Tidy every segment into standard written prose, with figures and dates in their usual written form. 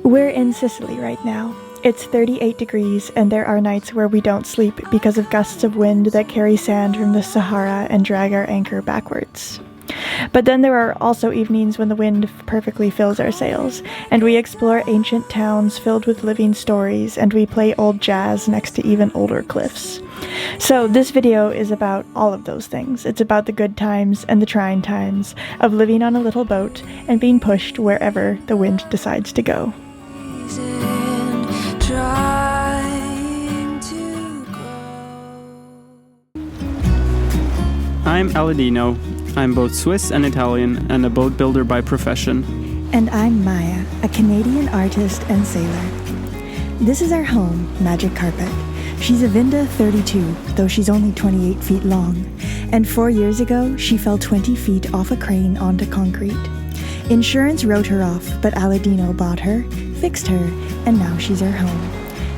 We're in Sicily right now. It's 38 degrees, and there are nights where we don't sleep because of gusts of wind that carry sand from the Sahara and drag our anchor backwards. But then there are also evenings when the wind perfectly fills our sails, and we explore ancient towns filled with living stories, and we play old jazz next to even older cliffs. So this video is about all of those things. It's about the good times and the trying times of living on a little boat and being pushed wherever the wind decides to go. I'm Aladino. I'm both Swiss and Italian and a boat builder by profession. And I'm Maya, a Canadian artist and sailor. This is our home, Magic Carpet. She's a Vinda 32, though she's only 28 feet long. And 4 years ago, she fell 20 feet off a crane onto concrete. Insurance wrote her off, but Aladino bought her, fixed her, and now she's our home.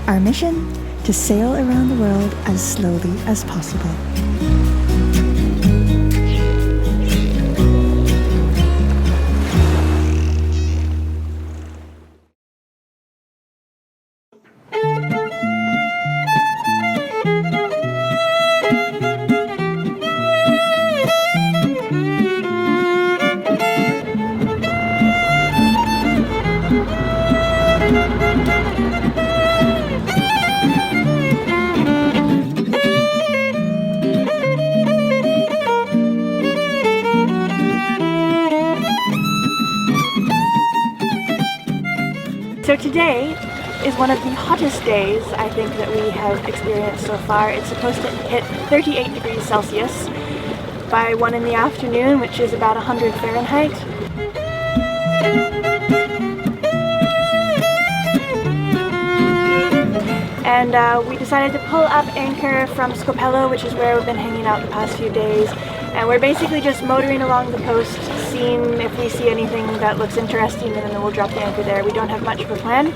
Our mission? To sail around the world as slowly as possible. So today is one of the hottest days I think that we have experienced so far. It's supposed to hit 38 degrees Celsius by 1 in the afternoon, which is about 100 Fahrenheit. And we decided to pull up anchor from Scopello, which is where we've been hanging out the past few days. And we're basically just motoring along the coast, seeing if we see anything that looks interesting, and then we'll drop the anchor there. We don't have much of a plan.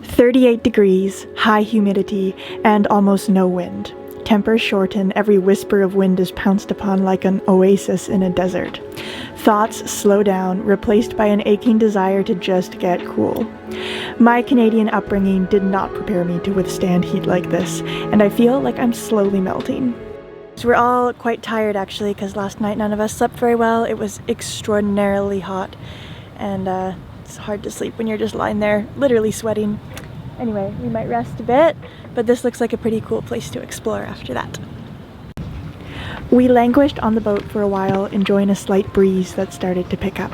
"38 degrees, high humidity, and almost no wind. Tempers shorten, every whisper of wind is pounced upon like an oasis in a desert. Thoughts slow down, replaced by an aching desire to just get cool. My Canadian upbringing did not prepare me to withstand heat like this, and I feel like I'm slowly melting." So we're all quite tired actually, because last night none of us slept very well. It was extraordinarily hot, and it's hard to sleep when you're just lying there, literally sweating. Anyway, we might rest a bit, but this looks like a pretty cool place to explore after that. We languished on the boat for a while, enjoying a slight breeze that started to pick up.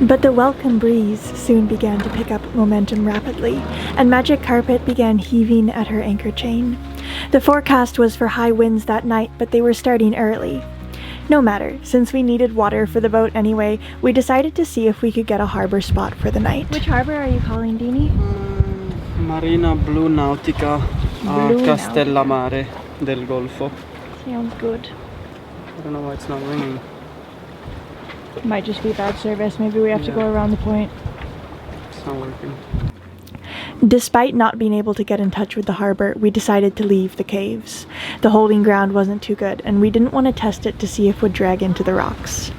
But the welcome breeze soon began to pick up momentum rapidly, and Magic Carpet began heaving at her anchor chain. The forecast was for high winds that night, but they were starting early. No matter, since we needed water for the boat anyway, we decided to see if we could get a harbor spot for the night. Which harbor are you calling, Dini? Marina Blu Nautica a Castellammare del Golfo. Sounds good. I don't know why it's not ringing. Might just be bad service. Maybe we have to go around the point. It's not working. Despite not being able to get in touch with the harbor, we decided to leave the caves. The holding ground wasn't too good, and we didn't want to test it to see if it would drag into the rocks.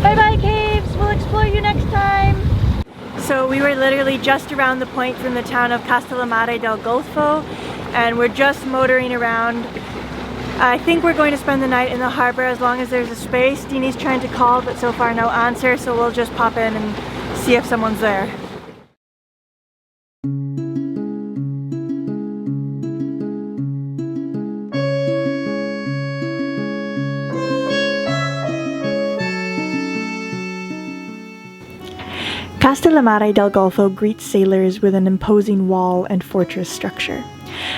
Bye-bye caves! We'll explore you next time! So we were literally just around the point from the town of Castellammare del Golfo, and we're just motoring around. I think we're going to spend the night in the harbor as long as there's a space. Dini's trying to call, but so far no answer, so we'll just pop in and see if someone's there. Castellammare del Golfo greets sailors with an imposing wall and fortress structure.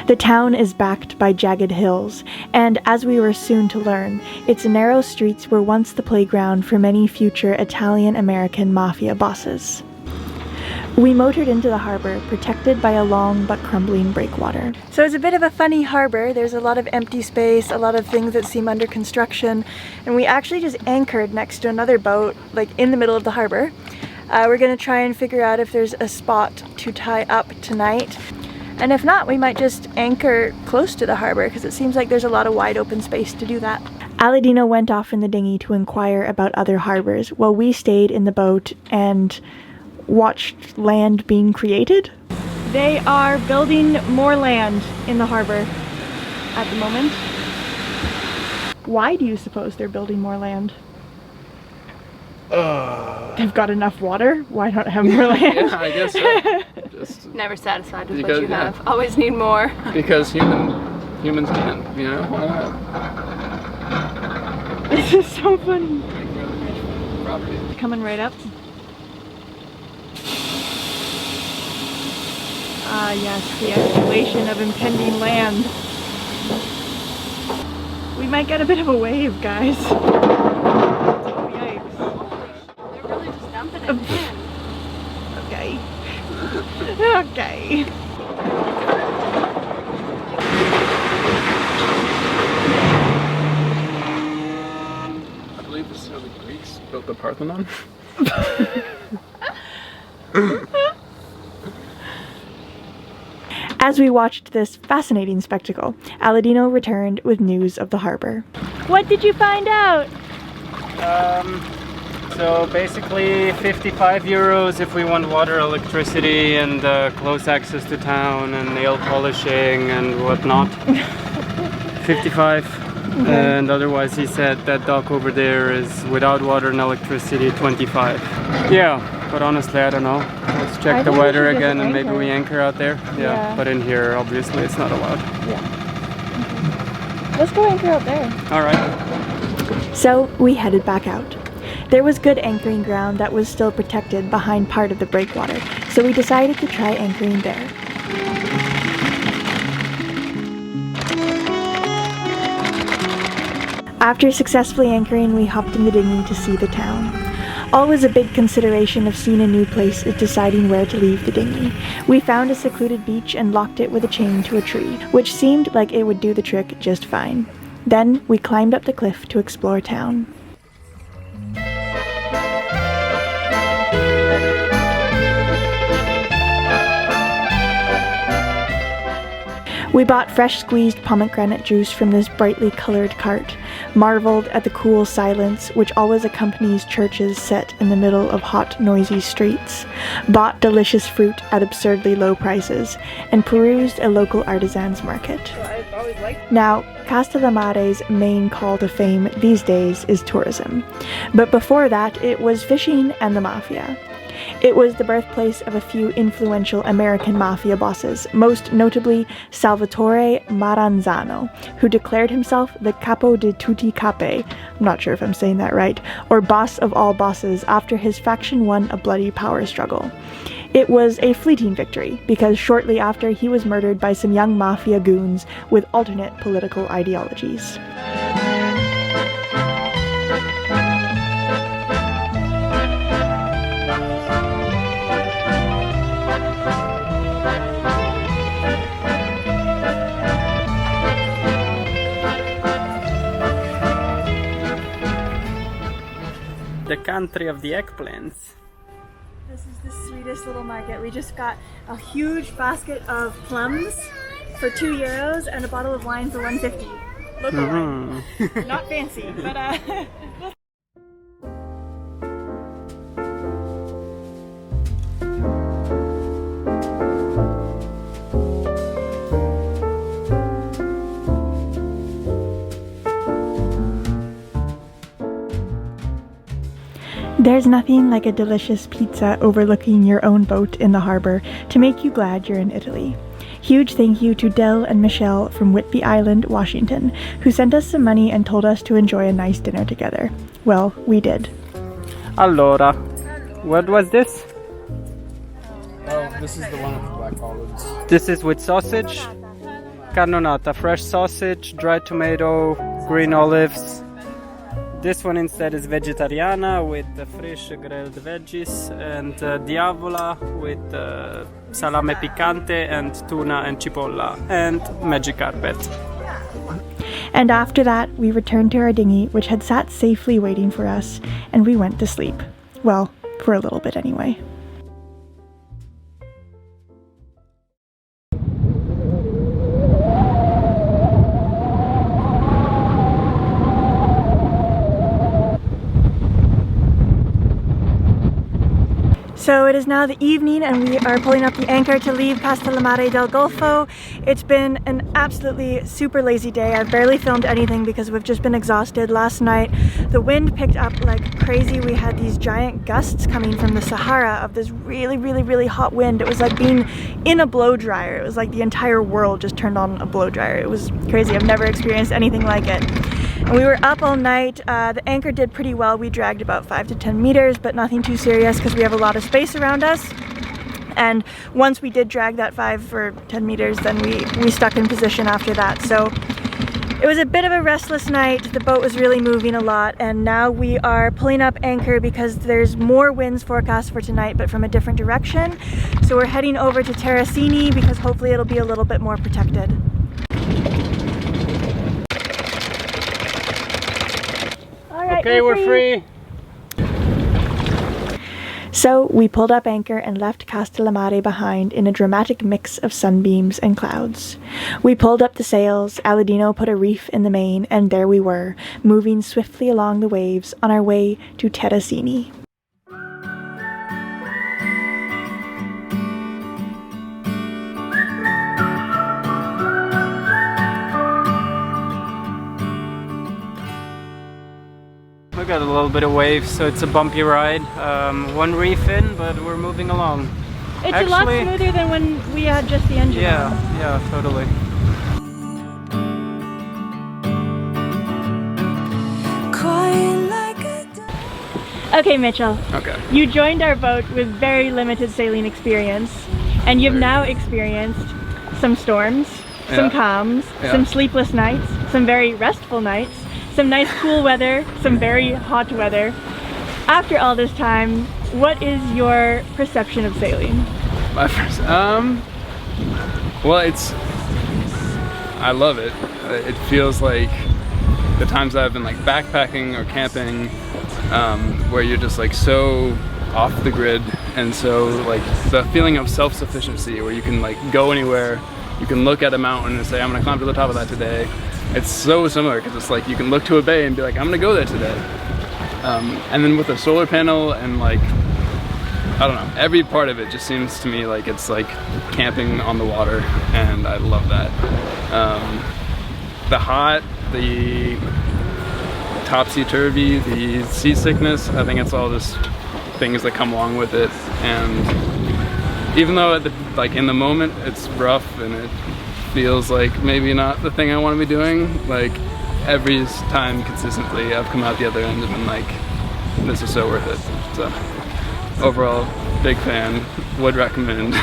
The town is backed by jagged hills, and as we were soon to learn, its narrow streets were once the playground for many future Italian-American mafia bosses. We motored into the harbor, protected by a long but crumbling breakwater. So it's a bit of a funny harbor. There's a lot of empty space, a lot of things that seem under construction, and we actually just anchored next to another boat, like in the middle of the harbor. We're gonna try and figure out if there's a spot to tie up tonight. And if not, we might just anchor close to the harbor because it seems like there's a lot of wide open space to do that. Aladino went off in the dinghy to inquire about other harbors while we stayed in the boat and watched land being created. They are building more land in the harbor at the moment. Why do you suppose they're building more land? They've got enough water? Why not have more land? Yeah, I guess so. Just never satisfied with because, what you have. Always need more. Because humans can, you know? This is so funny. Coming right up. Ah yes, the exhalation of impending land. We might get a bit of a wave, guys. Yikes. They're really just dumping it in. Okay. Okay. I believe this is how the Greeks built the Parthenon. As we watched this fascinating spectacle, Aladino returned with news of the harbor. What did you find out? So basically 55 euros if we want water, electricity, and close access to town, and nail polishing and whatnot. 55. Okay. And otherwise he said that dock over there is without water and electricity 25. Yeah, but honestly I don't know. Let's check the weather again and maybe we anchor out there. Yeah, but in here obviously it's not allowed. Yeah. Okay. Let's go anchor out there. Alright. So we headed back out. There was good anchoring ground that was still protected behind part of the breakwater, so we decided to try anchoring there. After successfully anchoring, we hopped in the dinghy to see the town. Always a big consideration of seeing a new place is deciding where to leave the dinghy. We found a secluded beach and locked it with a chain to a tree, which seemed like it would do the trick just fine. Then we climbed up the cliff to explore town. We bought fresh squeezed pomegranate juice from this brightly colored cart, marveled at the cool silence which always accompanies churches set in the middle of hot, noisy streets, bought delicious fruit at absurdly low prices, and perused a local artisan's market. Now, Castellammari's main call to fame these days is tourism, but before that it was fishing and the mafia. It was the birthplace of a few influential American mafia bosses, most notably Salvatore Maranzano, who declared himself the capo di tutti capi, I'm not sure if I'm saying that right, or boss of all bosses after his faction won a bloody power struggle. It was a fleeting victory, because shortly after he was murdered by some young mafia goons with alternate political ideologies. The country of the eggplants. This is the sweetest little market. We just got a huge basket of plums for €2 and a bottle of wine for $1.50. Local wine. Not fancy, but There's nothing like a delicious pizza overlooking your own boat in the harbor to make you glad you're in Italy. Huge thank you to Del and Michelle from Whitby Island, Washington, who sent us some money and told us to enjoy a nice dinner together. Well, we did. Allora, what was this? Oh, this is the one with the black olives. This is with sausage, cannonata, fresh sausage, dried tomato, green olives, This one instead is vegetariana with fresh grilled veggies, and diavola with salame picante and tuna and cipolla and magic carpet. And after that, we returned to our dinghy, which had sat safely waiting for us, and we went to sleep. Well, for a little bit anyway. So it is now the evening and we are pulling up the anchor to leave Castellamare del Golfo. It's been an absolutely super lazy day. I've barely filmed anything because we've just been exhausted. Last night the wind picked up like crazy. We had these giant gusts coming from the Sahara of this really hot wind. It was like being in a blow dryer. It was like the entire world just turned on a blow dryer. It was crazy. I've never experienced anything like it. And we were up all night. The anchor did pretty well. We dragged about 5 to 10 meters, but nothing too serious because we have a lot of space around us. And once we did drag that 5 or 10 meters, then we stuck in position after that. So it was a bit of a restless night. The boat was really moving a lot, and now we are pulling up anchor because there's more winds forecast for tonight, but from a different direction. So we're heading over to Terracini because hopefully it'll be a little bit more protected. Okay, we're free. So we pulled up anchor and left Castellamare behind in a dramatic mix of sunbeams and clouds. We pulled up the sails, Aladino put a reef in the main, and there we were, moving swiftly along the waves on our way to Terracini. We got a little bit of waves, so it's a bumpy ride. One reef in, but we're moving along. It's a lot smoother than when we had just the engine on. Yeah, totally. Okay, Mitchell. Okay. You joined our boat with very limited sailing experience, and you've now experienced some storms, some calms, some sleepless nights, some very restful nights, some nice cool weather, some very hot weather. After all this time, what is your perception of sailing? My first, well, I love it. It feels like the times I've been like backpacking or camping, where you're just like so off the grid, and so like the feeling of self-sufficiency where you can like go anywhere, you can look at a mountain and say, I'm gonna climb to the top of that today. It's so similar because it's like you can look to a bay and be like, I'm gonna go there today. And then with a solar panel and like, I don't know, every part of it just seems to me like it's like camping on the water, and I love that. The hot, the topsy-turvy, the seasickness, I think it's all just things that come along with it. And even though like in the moment it's rough and it feels like maybe not the thing I want to be doing, like every time consistently I've come out the other end and been like, this is so worth it. So overall, big fan, would recommend.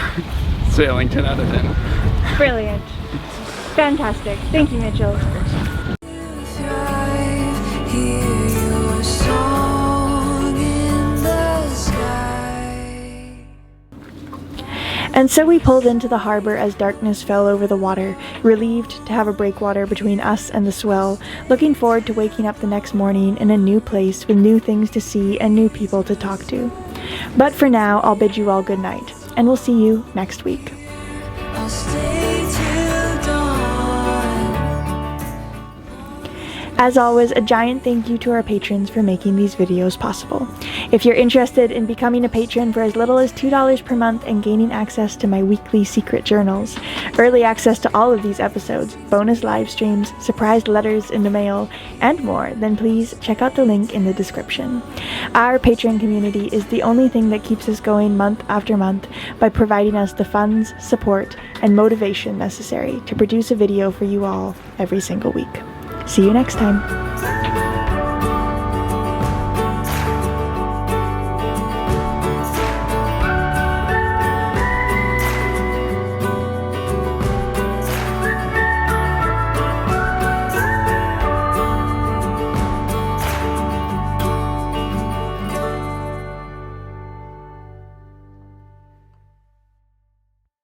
Sailing 10 out of 10. Brilliant. Fantastic. Thank you, Mitchell. And so we pulled into the harbor as darkness fell over the water, relieved to have a breakwater between us and the swell, looking forward to waking up the next morning in a new place with new things to see and new people to talk to. But for now, I'll bid you all good night, and we'll see you next week. As always, a giant thank you to our patrons for making these videos possible. If you're interested in becoming a patron for as little as $2 per month and gaining access to my weekly secret journals, early access to all of these episodes, bonus live streams, surprise letters in the mail, and more, then please check out the link in the description. Our Patreon community is the only thing that keeps us going month after month by providing us the funds, support, and motivation necessary to produce a video for you all every single week. See you next time.